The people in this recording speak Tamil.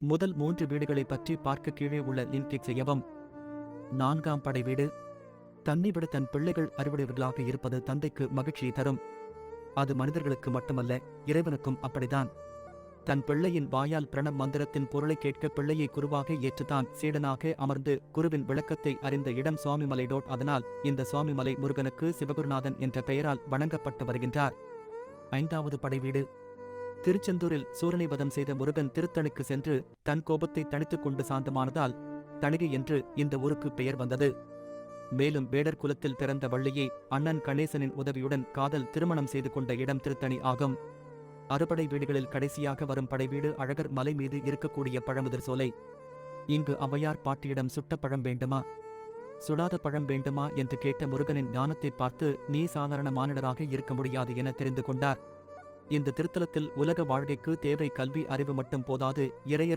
முதல் 3 வீடுகளை பற்றி பார்க்க கீழே உள்ள லிங்க் கிளிக் செய்யவும். 4ஆம் படை வீடு. தன்னை விட தன் பிள்ளைகள் அறிவுடையவர்களாக இருப்பது தந்தைக்கு மகிழ்ச்சியை தரும். அது மனிதர்களுக்கு மட்டுமல்ல, இறைவனுக்கும் அப்படித்தான். தன் பிள்ளையின் வாயால் பிரணவ் மந்திரத்தின் பொருளை கேட்க பிள்ளையை குருவாக ஏற்றுத்தான் சீடனாக அமர்ந்து குருவின் விளக்கத்தை அறிந்த இடம் சுவாமிமலை. அதனால் இந்த சுவாமிமலை முருகனுக்கு சிவகுருநாதன் என்ற பெயரால் வணங்கப்பட்டு வருகின்றார். 5வது படை வீடு. திருச்செந்தூரில் சூரனை வதம் செய்த முருகன் திருத்தணிக்கு சென்று தன் கோபத்தை தணித்துக் கொண்டு சாந்தமானதால் தணிகை என்று இந்த ஊருக்கு பெயர் வந்தது. மேலும் வேடர் குலத்தில் பிறந்த வள்ளியை அண்ணன் கணேசனின் உதவியுடன் காதல் திருமணம் செய்து கொண்ட இடம் திருத்தணி ஆகும். அறுபடை வீடுகளில் கடைசியாக வரும் படை வீடு அழகர் மலை மீது இருக்கக்கூடிய பழமுதிர் சோலை. இங்கு ஔவையார் பாட்டியிடம் சுட்ட பழம் வேண்டுமா, சுடாத பழம் வேண்டுமா என்று கேட்ட முருகனின் ஞானத்தை பார்த்து நீ சாதாரண மானிடராக இருக்க முடியாது என தெரிந்து கொண்டார். இந்த திருத்தலத்தில் உலக வாழ்க்கைக்கு தேவை கல்வி அறிவு மட்டும் போதாது, இறையருள்